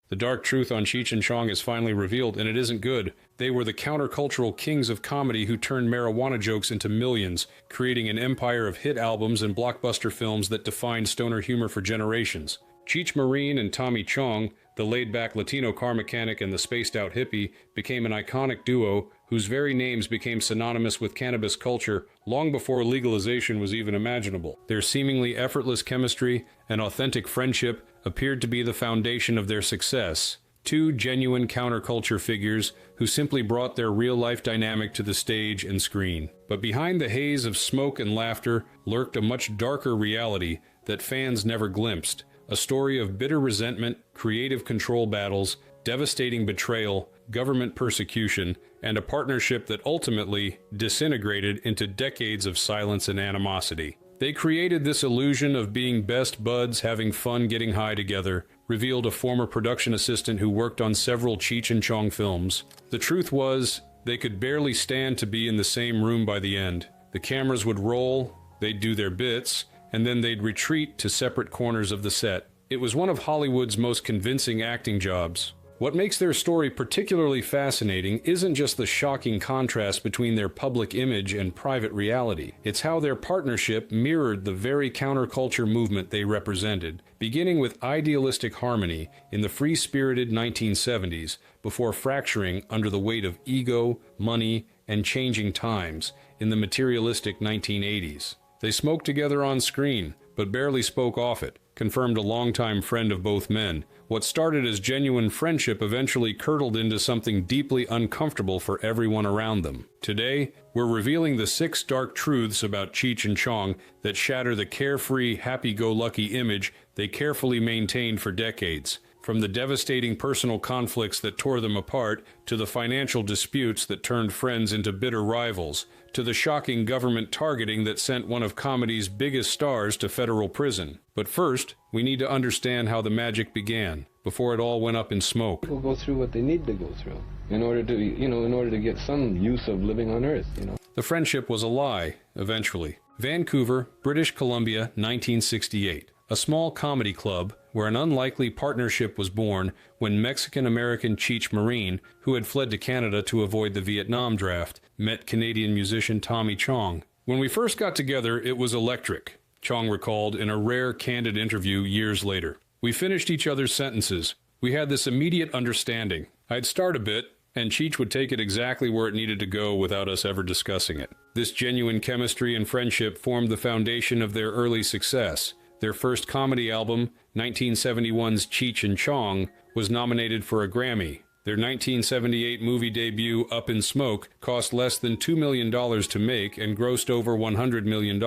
The dark truth on Cheech and Chong is finally revealed, and it isn't good. They were the countercultural kings of comedy who turned marijuana jokes into millions, creating an empire of hit albums and blockbuster films that defined stoner humor for generations. Cheech Marine and Tommy Chong, the laid-back Latino car mechanic and the spaced-out hippie, became an iconic duo whose very names became synonymous with cannabis culture long before legalization was even imaginable. Their seemingly effortless chemistry and authentic friendship appeared to be the foundation of their success. Two genuine counterculture figures who simply brought their real-life dynamic to the stage and screen. But behind the haze of smoke and laughter lurked a much darker reality that fans never glimpsed. A story of bitter resentment, creative control battles, devastating betrayal, government persecution, and a partnership that ultimately disintegrated into decades of silence and animosity. They created this illusion of being best buds, having fun getting high together, revealed a former production assistant who worked on several Cheech and Chong films. The truth was, they could barely stand to be in the same room by the end. The cameras would roll, they'd do their bits, and then they'd retreat to separate corners of the set. It was one of Hollywood's most convincing acting jobs. What makes their story particularly fascinating isn't just the shocking contrast between their public image and private reality. It's how their partnership mirrored the very counterculture movement they represented, beginning with idealistic harmony in the free-spirited 1970s before fracturing under the weight of ego, money, and changing times in the materialistic 1980s. They smoked together on screen, but barely spoke off it, confirmed a longtime friend of both men. What started as genuine friendship eventually curdled into something deeply uncomfortable for everyone around them. Today, we're revealing the 6 dark truths about Cheech and Chong that shatter the carefree, happy-go-lucky image they carefully maintained for decades. From the devastating personal conflicts that tore them apart, to the financial disputes that turned friends into bitter rivals, to the shocking government targeting that sent one of comedy's biggest stars to federal prison. But first, we need to understand how the magic began, before it all went up in smoke. People go through what they need to go through in order to, in order to get some use of living on Earth, The friendship was a lie, eventually. Vancouver, British Columbia, 1968. A small comedy club where an unlikely partnership was born when Mexican-American Cheech Marine, who had fled to Canada to avoid the Vietnam draft, met Canadian musician Tommy Chong. When we first got together, it was electric, Chong recalled in a rare, candid interview years later. We finished each other's sentences. We had this immediate understanding. I'd start a bit, and Cheech would take it exactly where it needed to go without us ever discussing it. This genuine chemistry and friendship formed the foundation of their early success. Their first comedy album, 1971's Cheech and Chong, was nominated for a Grammy. Their 1978 movie debut, Up in Smoke, cost less than $2 million to make and grossed over $100 million,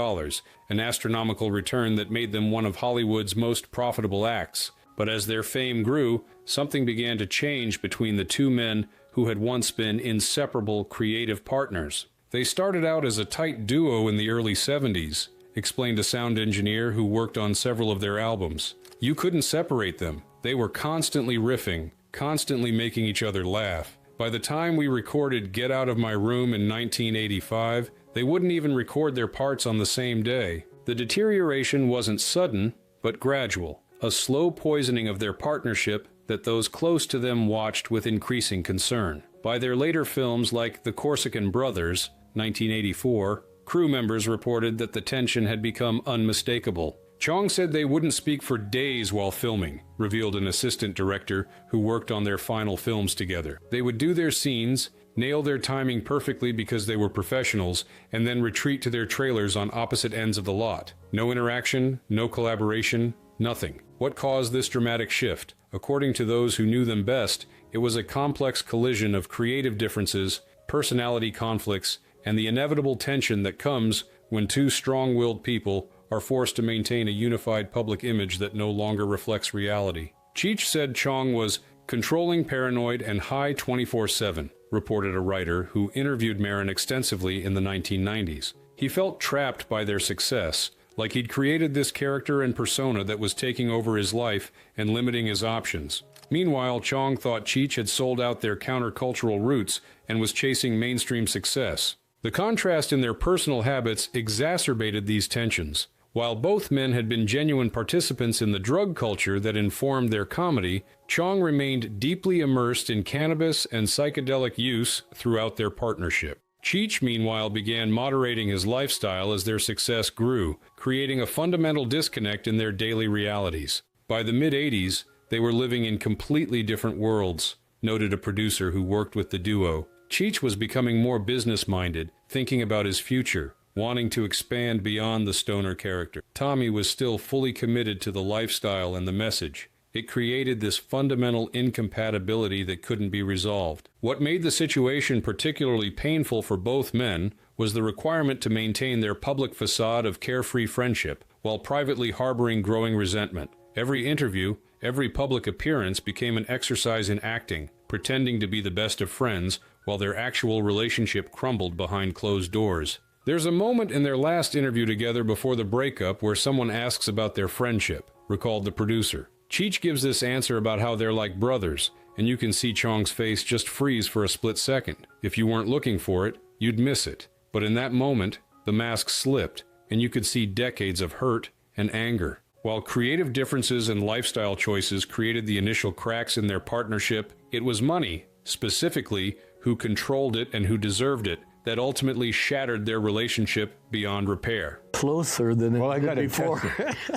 an astronomical return that made them one of Hollywood's most profitable acts. But as their fame grew, something began to change between the two men who had once been inseparable creative partners. They started out as a tight duo in the early 70s, explained a sound engineer who worked on several of their albums. You couldn't separate them. They were constantly riffing, constantly making each other laugh. By the time we recorded Get Out of My Room in 1985, they wouldn't even record their parts on the same day. The deterioration wasn't sudden, but gradual, a slow poisoning of their partnership that those close to them watched with increasing concern. By their later films like The Corsican Brothers, 1984, crew members reported that the tension had become unmistakable. Chong said they wouldn't speak for days while filming, revealed an assistant director who worked on their final films together. They would do their scenes, nail their timing perfectly because they were professionals, and then retreat to their trailers on opposite ends of the lot. No interaction, no collaboration, nothing. What caused this dramatic shift? According to those who knew them best, it was a complex collision of creative differences, personality conflicts, and the inevitable tension that comes when two strong-willed people are forced to maintain a unified public image that no longer reflects reality. Cheech said Chong was controlling, paranoid, and high 24/7, reported a writer who interviewed Maron extensively in the 1990s. He felt trapped by their success, like he'd created this character and persona that was taking over his life and limiting his options. Meanwhile, Chong thought Cheech had sold out their countercultural roots and was chasing mainstream success. The contrast in their personal habits exacerbated these tensions. While both men had been genuine participants in the drug culture that informed their comedy, Chong remained deeply immersed in cannabis and psychedelic use throughout their partnership. Cheech, meanwhile, began moderating his lifestyle as their success grew, creating a fundamental disconnect in their daily realities. By the mid-'80s, they were living in completely different worlds, noted a producer who worked with the duo. Cheech was becoming more business-minded, thinking about his future, wanting to expand beyond the stoner character. Tommy was still fully committed to the lifestyle and the message. It created this fundamental incompatibility that couldn't be resolved. What made the situation particularly painful for both men was the requirement to maintain their public facade of carefree friendship, while privately harboring growing resentment. Every interview, every public appearance became an exercise in acting, pretending to be the best of friends, while their actual relationship crumbled behind closed doors. There's a moment in their last interview together before the breakup where someone asks about their friendship, recalled the producer. Cheech gives this answer about how they're like brothers, and you can see Chong's face just freeze for a split second. If you weren't looking for it, you'd miss it. But in that moment, the mask slipped, and you could see decades of hurt and anger. While creative differences and lifestyle choices created the initial cracks in their partnership, it was money, specifically who controlled it and who deserved it, that ultimately shattered their relationship beyond repair. Closer than well, I got before.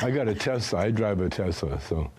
I got a Tesla. I drive a Tesla, so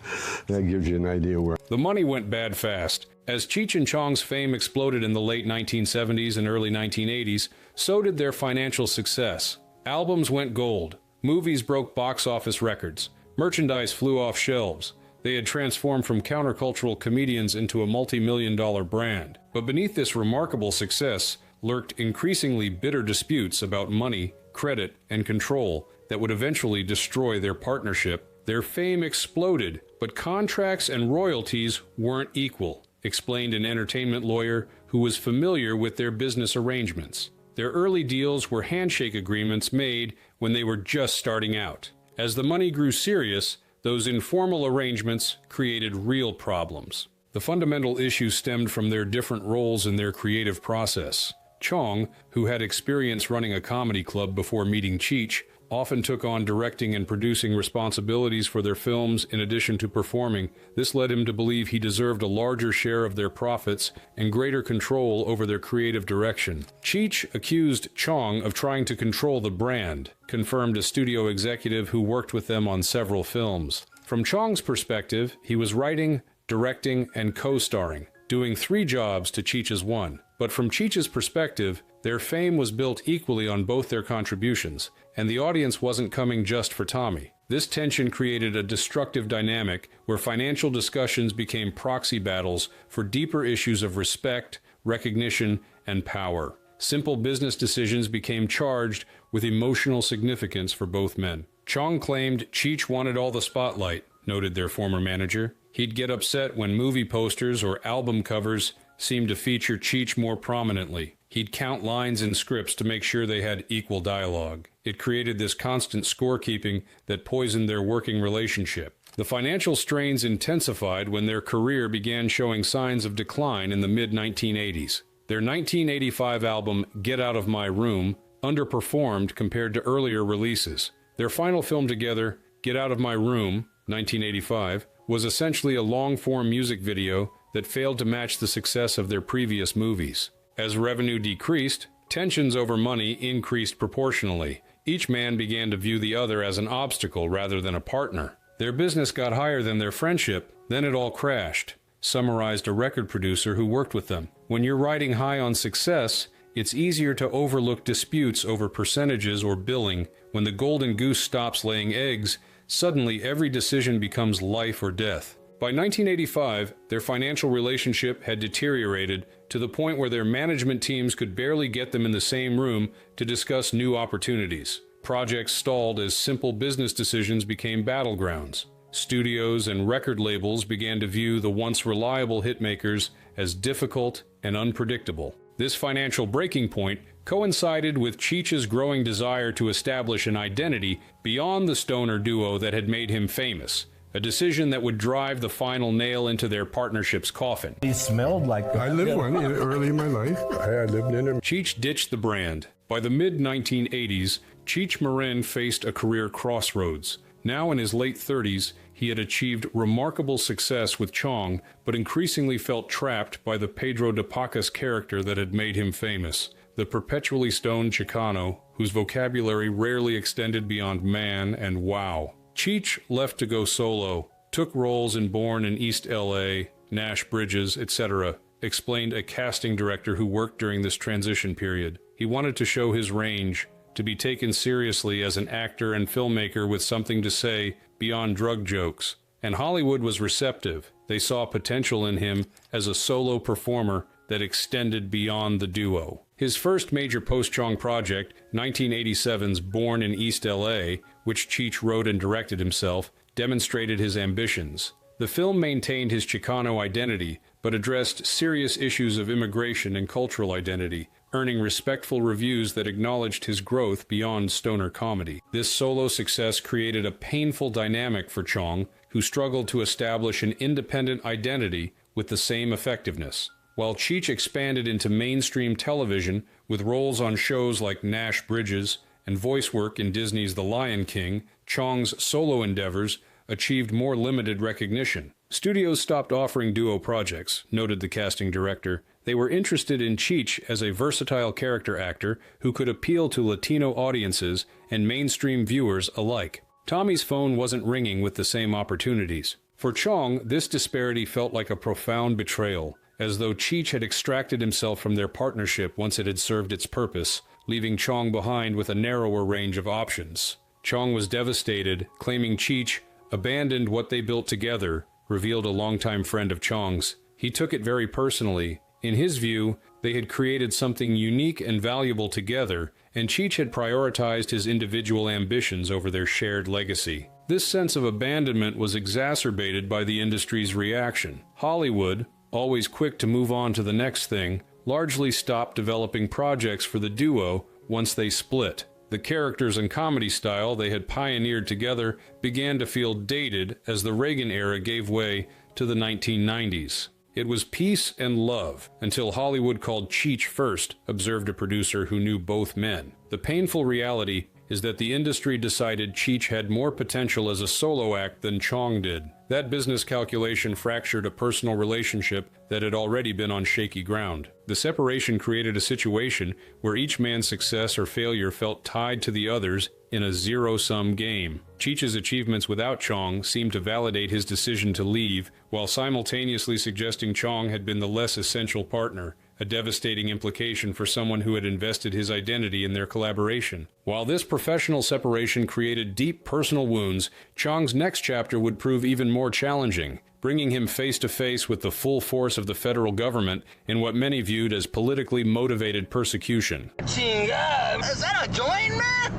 that gives you an idea where. The money went bad fast. As Cheech and Chong's fame exploded in the late 1970s and early 1980s, so did their financial success. Albums went gold. Movies broke box office records. Merchandise flew off shelves. They had transformed from countercultural comedians into a multi-million-dollar brand. But beneath this remarkable success lurked increasingly bitter disputes about money, credit, and control that would eventually destroy their partnership. Their fame exploded, but contracts and royalties weren't equal, explained an entertainment lawyer who was familiar with their business arrangements. Their early deals were handshake agreements made when they were just starting out. As the money grew serious, those informal arrangements created real problems. The fundamental issue stemmed from their different roles in their creative process. Chong, who had experience running a comedy club before meeting Cheech, often took on directing and producing responsibilities for their films in addition to performing. This led him to believe he deserved a larger share of their profits and greater control over their creative direction. Cheech accused Chong of trying to control the brand, confirmed a studio executive who worked with them on several films. From Chong's perspective, he was writing, directing, and co-starring, doing 3 jobs to Cheech's 1. But from Cheech's perspective, their fame was built equally on both their contributions, and the audience wasn't coming just for Tommy. This tension created a destructive dynamic where financial discussions became proxy battles for deeper issues of respect, recognition, and power. Simple business decisions became charged with emotional significance for both men. Chong claimed Cheech wanted all the spotlight, noted their former manager. He'd get upset when movie posters or album covers seemed to feature Cheech more prominently. He'd count lines in scripts to make sure they had equal dialogue. It created this constant scorekeeping that poisoned their working relationship. The financial strains intensified when their career began showing signs of decline in the mid-1980s. Their 1985 album, Get Out of My Room, underperformed compared to earlier releases. Their final film together, Get Out of My Room, 1985, was essentially a long-form music video that failed to match the success of their previous movies. As revenue decreased, tensions over money increased proportionally. Each man began to view the other as an obstacle rather than a partner. Their business got higher than their friendship, then it all crashed, summarized a record producer who worked with them. When you're riding high on success, it's easier to overlook disputes over percentages or billing. When the golden goose stops laying eggs, suddenly every decision becomes life or death. By 1985, their financial relationship had deteriorated to the point where their management teams could barely get them in the same room to discuss new opportunities. Projects stalled as simple business decisions became battlegrounds. Studios and record labels began to view the once reliable hitmakers as difficult and unpredictable. This financial breaking point coincided with Cheech's growing desire to establish an identity beyond the stoner duo that had made him famous. A decision that would drive the final nail into their partnership's coffin. He smelled like that. I lived one early in my life. I lived in it. Cheech ditched the brand. By the mid-1980s, Cheech Marin faced a career crossroads. Now in his late 30s, he had achieved remarkable success with Chong, but increasingly felt trapped by the Pedro de Pacas character that had made him famous, the perpetually stoned Chicano, whose vocabulary rarely extended beyond man and wow. Cheech left to go solo, took roles in Born in East L.A., Nash Bridges, etc., explained a casting director who worked during this transition period. He wanted to show his range, to be taken seriously as an actor and filmmaker with something to say beyond drug jokes. And Hollywood was receptive. They saw potential in him as a solo performer that extended beyond the duo. His first major post-Chong project, 1987's Born in East L.A., which Cheech wrote and directed himself, demonstrated his ambitions. The film maintained his Chicano identity, but addressed serious issues of immigration and cultural identity, earning respectful reviews that acknowledged his growth beyond stoner comedy. This solo success created a painful dynamic for Chong, who struggled to establish an independent identity with the same effectiveness. While Cheech expanded into mainstream television with roles on shows like Nash Bridges and voice work in Disney's The Lion King, Chong's solo endeavors achieved more limited recognition. Studios stopped offering duo projects, noted the casting director. They were interested in Cheech as a versatile character actor who could appeal to Latino audiences and mainstream viewers alike. Tommy's phone wasn't ringing with the same opportunities. For Chong, this disparity felt like a profound betrayal, as though Cheech had extracted himself from their partnership once it had served its purpose, leaving Chong behind with a narrower range of options. Chong was devastated, claiming Cheech abandoned what they built together, revealed a longtime friend of Chong's. He took it very personally. In his view, they had created something unique and valuable together, and Cheech had prioritized his individual ambitions over their shared legacy. This sense of abandonment was exacerbated by the industry's reaction. Hollywood, always quick to move on to the next thing, largely stopped developing projects for the duo once they split. The characters and comedy style they had pioneered together began to feel dated as the Reagan era gave way to the 1990s. It was peace and love until Hollywood called Cheech first, observed a producer who knew both men. The painful reality is that the industry decided Cheech had more potential as a solo act than Chong did. That business calculation fractured a personal relationship that had already been on shaky ground. The separation created a situation where each man's success or failure felt tied to the others in a zero-sum game. Cheech's achievements without Chong seemed to validate his decision to leave, while simultaneously suggesting Chong had been the less essential partner, a devastating implication for someone who had invested his identity in their collaboration. While this professional separation created deep personal wounds, Chong's next chapter would prove even more challenging, bringing him face to face with the full force of the federal government in what many viewed as politically motivated persecution. Chinga, is that a joint, man?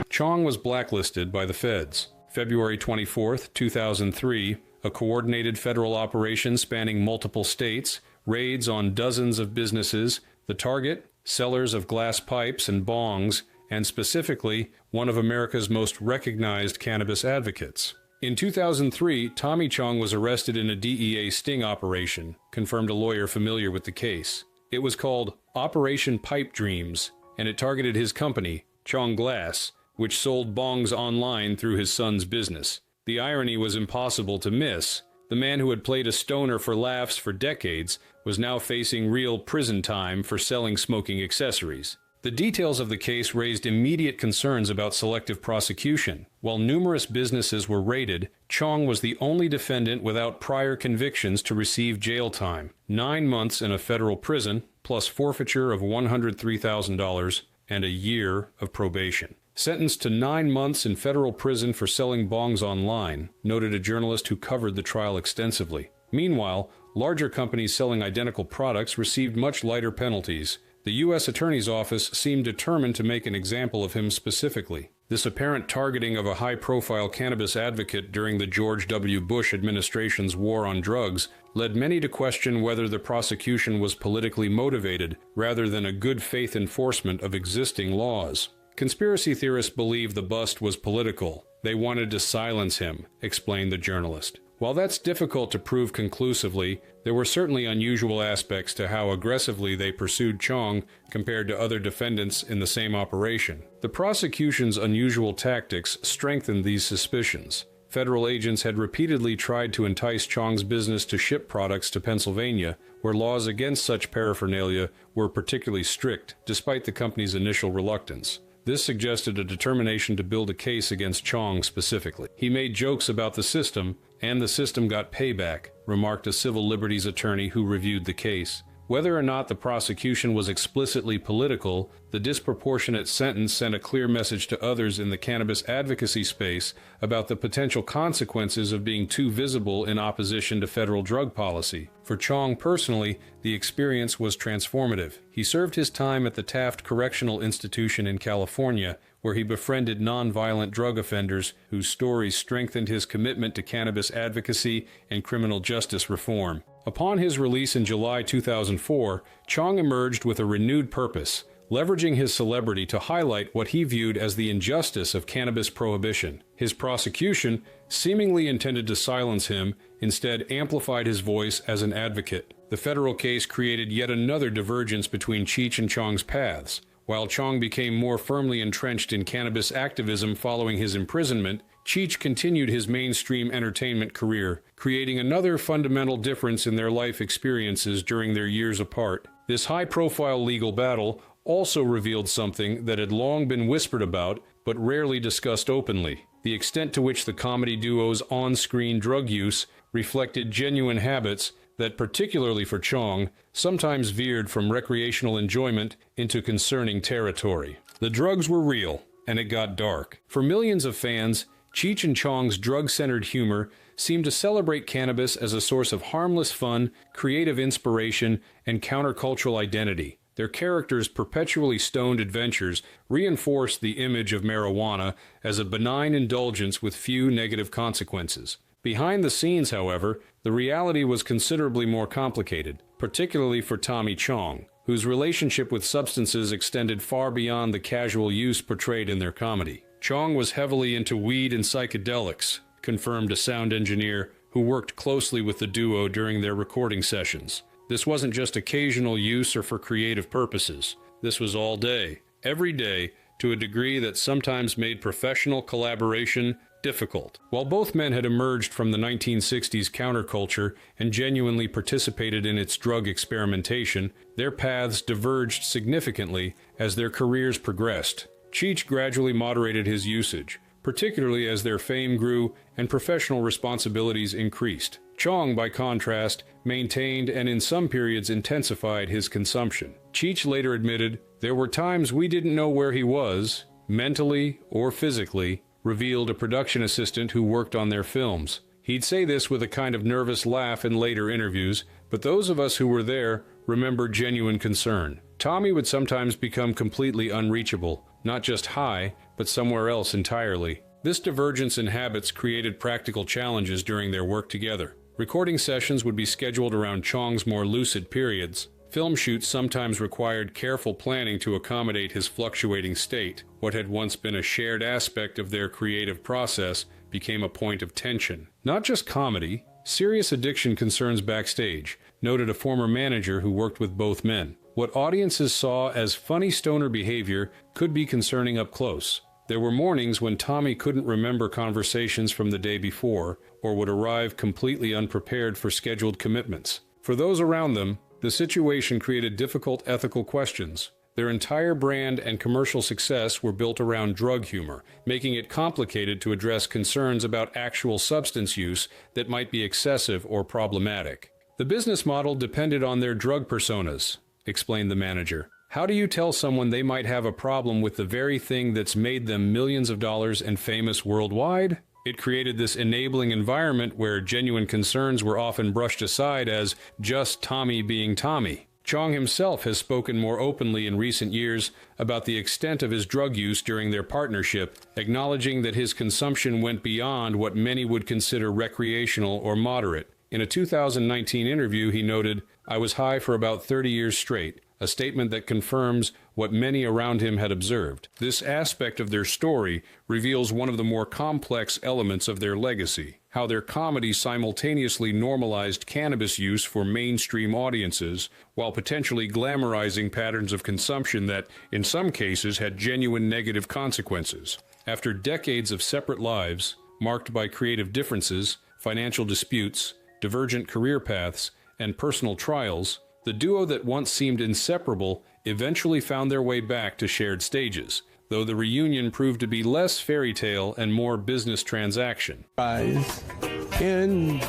Chong was blacklisted by the feds. February 24, 2003, a coordinated federal operation spanning multiple states, raids on dozens of businesses, the target, sellers of glass pipes and bongs, and specifically, one of America's most recognized cannabis advocates. In 2003, Tommy Chong was arrested in a DEA sting operation, confirmed a lawyer familiar with the case. It was called Operation Pipe Dreams, and it targeted his company, Chong Glass, which sold bongs online through his son's business. The irony was impossible to miss. The man who had played a stoner for laughs for decades was now facing real prison time for selling smoking accessories. The details of the case raised immediate concerns about selective prosecution. While numerous businesses were raided, Chong was the only defendant without prior convictions to receive jail time. 9 months in a federal prison, plus forfeiture of $103,000 and a year of probation. Sentenced to 9 months in federal prison for selling bongs online, noted a journalist who covered the trial extensively. Meanwhile, larger companies selling identical products received much lighter penalties. The U.S. Attorney's Office seemed determined to make an example of him specifically. This apparent targeting of a high-profile cannabis advocate during the George W. Bush administration's war on drugs led many to question whether the prosecution was politically motivated rather than a good-faith enforcement of existing laws. Conspiracy theorists believe the bust was political. They wanted to silence him, explained the journalist. While that's difficult to prove conclusively, there were certainly unusual aspects to how aggressively they pursued Chong compared to other defendants in the same operation. The prosecution's unusual tactics strengthened these suspicions. Federal agents had repeatedly tried to entice Chong's business to ship products to Pennsylvania, where laws against such paraphernalia were particularly strict, despite the company's initial reluctance. This suggested a determination to build a case against Chong specifically. He made jokes about the system, and the system got payback, remarked a civil liberties attorney who reviewed the case. Whether or not the prosecution was explicitly political, the disproportionate sentence sent a clear message to others in the cannabis advocacy space about the potential consequences of being too visible in opposition to federal drug policy. For Chong personally, the experience was transformative. He served his time at the Taft Correctional Institution in California, where he befriended nonviolent drug offenders whose stories strengthened his commitment to cannabis advocacy and criminal justice reform. Upon his release in July 2004, Chong emerged with a renewed purpose, leveraging his celebrity to highlight what he viewed as the injustice of cannabis prohibition. His prosecution, seemingly intended to silence him, instead amplified his voice as an advocate. The federal case created yet another divergence between Cheech and Chong's paths. While Chong became more firmly entrenched in cannabis activism following his imprisonment, Cheech continued his mainstream entertainment career, creating another fundamental difference in their life experiences during their years apart. This high-profile legal battle also revealed something that had long been whispered about, but rarely discussed openly: the extent to which the comedy duo's on-screen drug use reflected genuine habits that, particularly for Chong, sometimes veered from recreational enjoyment into concerning territory. The drugs were real, and it got dark. For millions of fans, Cheech and Chong's drug-centered humor seemed to celebrate cannabis as a source of harmless fun, creative inspiration, and countercultural identity. Their characters' perpetually stoned adventures reinforced the image of marijuana as a benign indulgence with few negative consequences. Behind the scenes, however, the reality was considerably more complicated, particularly for Tommy Chong, whose relationship with substances extended far beyond the casual use portrayed in their comedy. Chong was heavily into weed and psychedelics, confirmed a sound engineer who worked closely with the duo during their recording sessions. This wasn't just occasional use or for creative purposes. This was all day, every day, to a degree that sometimes made professional collaboration difficult. While both men had emerged from the 1960s counterculture and genuinely participated in its drug experimentation, their paths diverged significantly as their careers progressed. Cheech gradually moderated his usage, particularly as their fame grew and professional responsibilities increased. Chong, by contrast, maintained and in some periods intensified his consumption. Cheech later admitted, "There were times we didn't know where he was, mentally or physically," revealed a production assistant who worked on their films. He'd say this with a kind of nervous laugh in later interviews, but those of us who were there remember genuine concern. Tommy would sometimes become completely unreachable, not just high, but somewhere else entirely. This divergence in habits created practical challenges during their work together. Recording sessions would be scheduled around Chong's more lucid periods. Film shoots sometimes required careful planning to accommodate his fluctuating state. What had once been a shared aspect of their creative process became a point of tension. Not just comedy, serious addiction concerns backstage, noted a former manager who worked with both men. What audiences saw as funny stoner behavior could be concerning up close. There were mornings when Tommy couldn't remember conversations from the day before, or would arrive completely unprepared for scheduled commitments. For those around them, the situation created difficult ethical questions. Their entire brand and commercial success were built around drug humor, making it complicated to address concerns about actual substance use that might be excessive or problematic. The business model depended on their drug personas, explained the manager. How do you tell someone they might have a problem with the very thing that's made them millions of dollars and famous worldwide? It created this enabling environment where genuine concerns were often brushed aside as just Tommy being Tommy. Chong himself has spoken more openly in recent years about the extent of his drug use during their partnership, acknowledging that his consumption went beyond what many would consider recreational or moderate. In a 2019 interview, he noted, "I was high for about 30 years straight. a statement that confirms what many around him had observed. This aspect of their story reveals one of the more complex elements of their legacy, how their comedy simultaneously normalized cannabis use for mainstream audiences, while potentially glamorizing patterns of consumption that, in some cases, had genuine negative consequences. After decades of separate lives, marked by creative differences, financial disputes, divergent career paths, and personal trials, the duo that once seemed inseparable eventually found their way back to shared stages, though the reunion proved to be less fairy tale and more business transaction. And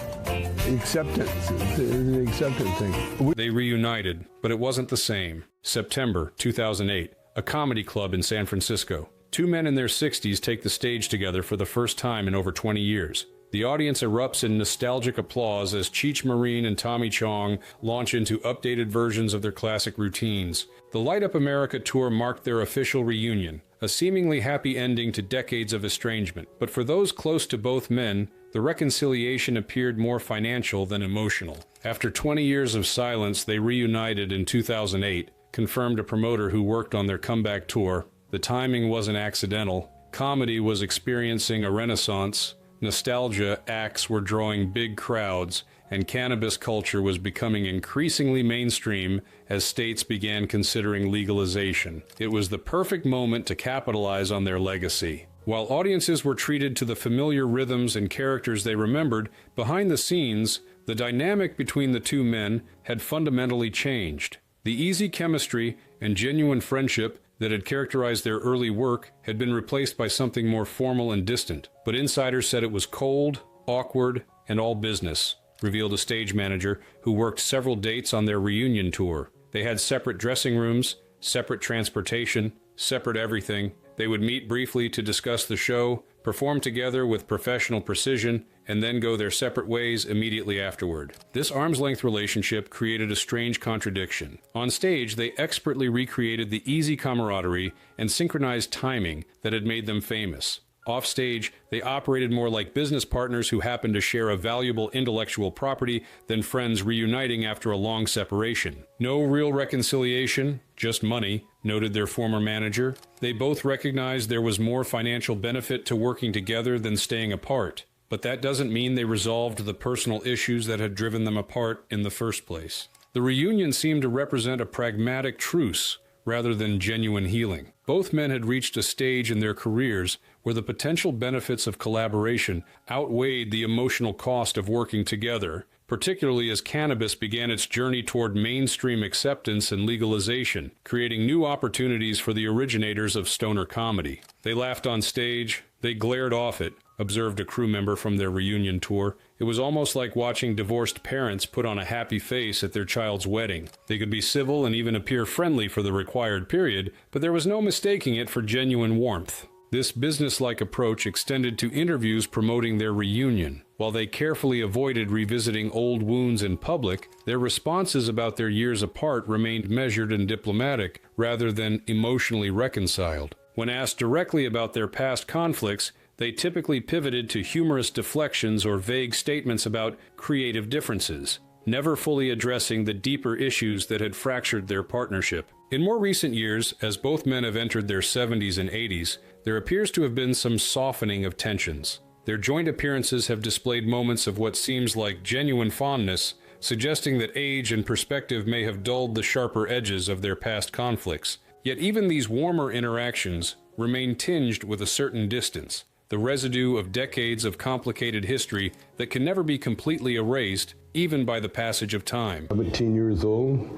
acceptance, the acceptance thing. They reunited, but it wasn't the same. September 2008, a comedy club in San Francisco. Two men in their 60s take the stage together for the first time in over 20 years. The audience erupts in nostalgic applause as Cheech Marine and Tommy Chong launch into updated versions of their classic routines. The Light Up America tour marked their official reunion, a seemingly happy ending to decades of estrangement. But for those close to both men, the reconciliation appeared more financial than emotional. After 20 years of silence, they reunited in 2008, confirmed a promoter who worked on their comeback tour. The timing wasn't accidental. Comedy was experiencing a renaissance. Nostalgia acts were drawing big crowds, and cannabis culture was becoming increasingly mainstream as states began considering legalization. It was the perfect moment to capitalize on their legacy. While audiences were treated to the familiar rhythms and characters they remembered, behind the scenes, the dynamic between the two men had fundamentally changed. The easy chemistry and genuine friendship that had characterized their early work had been replaced by something more formal and distant. But insiders said it was cold, awkward, and all business, revealed a stage manager who worked several dates on their reunion tour. They had separate dressing rooms, separate transportation, separate everything. They would meet briefly to discuss the show, perform together with professional precision, and then go their separate ways immediately afterward. This arm's-length relationship created a strange contradiction. On stage, they expertly recreated the easy camaraderie and synchronized timing that had made them famous. Offstage, they operated more like business partners who happened to share a valuable intellectual property than friends reuniting after a long separation. No real reconciliation, just money, noted their former manager. They both recognized there was more financial benefit to working together than staying apart. But that doesn't mean they resolved the personal issues that had driven them apart in the first place. The reunion seemed to represent a pragmatic truce rather than genuine healing. Both men had reached a stage in their careers where the potential benefits of collaboration outweighed the emotional cost of working together, particularly as cannabis began its journey toward mainstream acceptance and legalization, creating new opportunities for the originators of stoner comedy. They laughed on stage, they glared off it, observed a crew member from their reunion tour. It was almost like watching divorced parents put on a happy face at their child's wedding. They could be civil and even appear friendly for the required period, but there was no mistaking it for genuine warmth. This business-like approach extended to interviews promoting their reunion. While they carefully avoided revisiting old wounds in public, their responses about their years apart remained measured and diplomatic, rather than emotionally reconciled. When asked directly about their past conflicts, they typically pivoted to humorous deflections or vague statements about creative differences, never fully addressing the deeper issues that had fractured their partnership. In more recent years, as both men have entered their 70s and 80s, there appears to have been some softening of tensions. Their joint appearances have displayed moments of what seems like genuine fondness, suggesting that age and perspective may have dulled the sharper edges of their past conflicts. Yet even these warmer interactions remain tinged with a certain distance, the residue of decades of complicated history that can never be completely erased, even by the passage of time. 17 years old,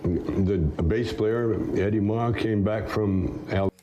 the bass player, Eddie Ma, came back from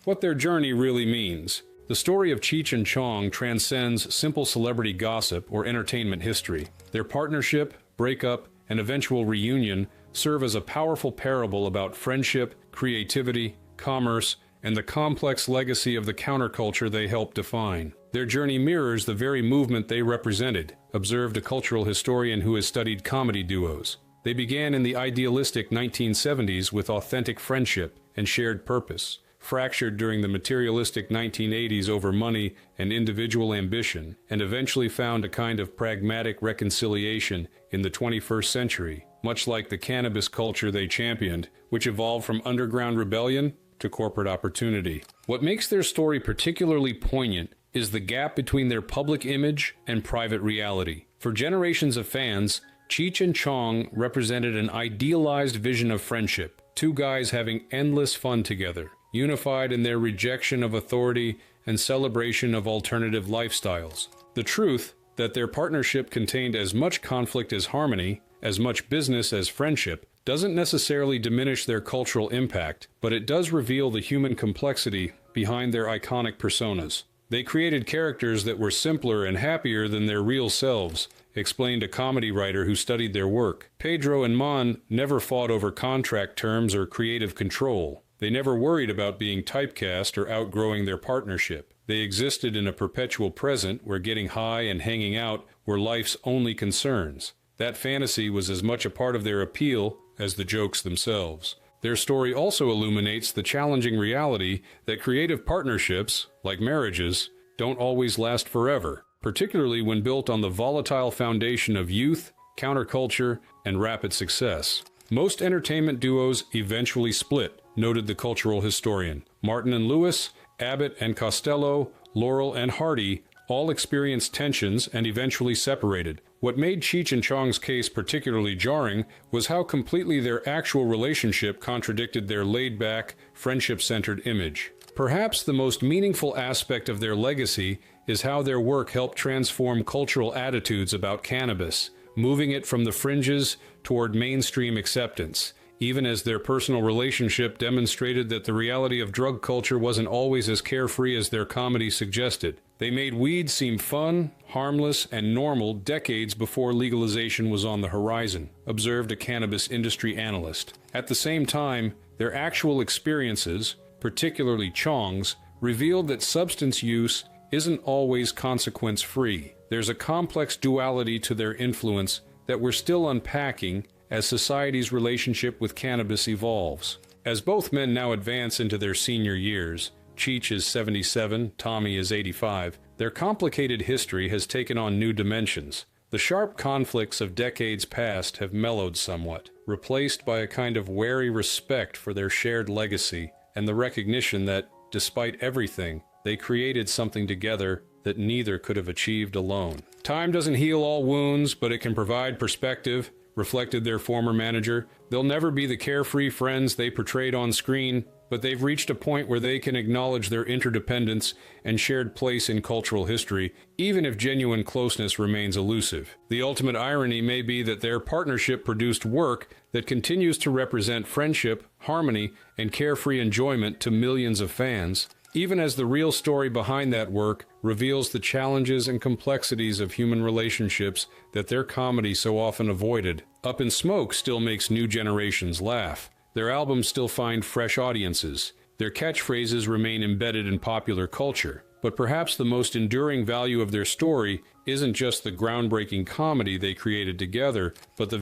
What their journey really means. The story of Cheech and Chong transcends simple celebrity gossip or entertainment history. Their partnership, breakup, and eventual reunion serve as a powerful parable about friendship, creativity, commerce, and the complex legacy of the counterculture they helped define. Their journey mirrors the very movement they represented, observed a cultural historian who has studied comedy duos. They began in the idealistic 1970s with authentic friendship and shared purpose, fractured during the materialistic 1980s over money and individual ambition, and eventually found a kind of pragmatic reconciliation in the 21st century. much like the cannabis culture they championed, which evolved from underground rebellion to corporate opportunity. What makes their story particularly poignant is the gap between their public image and private reality. For generations of fans, Cheech and Chong represented an idealized vision of friendship, two guys having endless fun together, unified in their rejection of authority and celebration of alternative lifestyles. The truth that their partnership contained as much conflict as harmony, as much business as friendship, doesn't necessarily diminish their cultural impact, but it does reveal the human complexity behind their iconic personas. They created characters that were simpler and happier than their real selves, explained a comedy writer who studied their work. Pedro and Mon never fought over contract terms or creative control. They never worried about being typecast or outgrowing their partnership. They existed in a perpetual present where getting high and hanging out were life's only concerns. That fantasy was as much a part of their appeal as the jokes themselves. Their story also illuminates the challenging reality that creative partnerships, like marriages, don't always last forever, particularly when built on the volatile foundation of youth, counterculture, and rapid success. Most entertainment duos eventually split, noted the cultural historian. Martin and Lewis, Abbott and Costello, Laurel and Hardy all experienced tensions and eventually separated. What made Cheech and Chong's case particularly jarring was how completely their actual relationship contradicted their laid-back, friendship-centered image. Perhaps the most meaningful aspect of their legacy is how their work helped transform cultural attitudes about cannabis, moving it from the fringes toward mainstream acceptance, even as their personal relationship demonstrated that the reality of drug culture wasn't always as carefree as their comedy suggested. They made weed seem fun, harmless, and normal decades before legalization was on the horizon, observed a cannabis industry analyst. At the same time, their actual experiences, particularly Chong's, revealed that substance use isn't always consequence-free. There's a complex duality to their influence that we're still unpacking as society's relationship with cannabis evolves. As both men now advance into their senior years, Cheech is 77, Tommy is 85, their complicated history has taken on new dimensions. The sharp conflicts of decades past have mellowed somewhat, replaced by a kind of wary respect for their shared legacy and the recognition that, despite everything, they created something together that neither could have achieved alone. Time doesn't heal all wounds, but it can provide perspective, reflected their former manager. They'll never be the carefree friends they portrayed on screen, but they've reached a point where they can acknowledge their interdependence and shared place in cultural history, even if genuine closeness remains elusive. The ultimate irony may be that their partnership produced work that continues to represent friendship, harmony, and carefree enjoyment to millions of fans, even as the real story behind that work reveals the challenges and complexities of human relationships that their comedy so often avoided. Up in Smoke still makes new generations laugh. Their albums still find fresh audiences. Their catchphrases remain embedded in popular culture. But perhaps the most enduring value of their story isn't just the groundbreaking comedy they created together, but the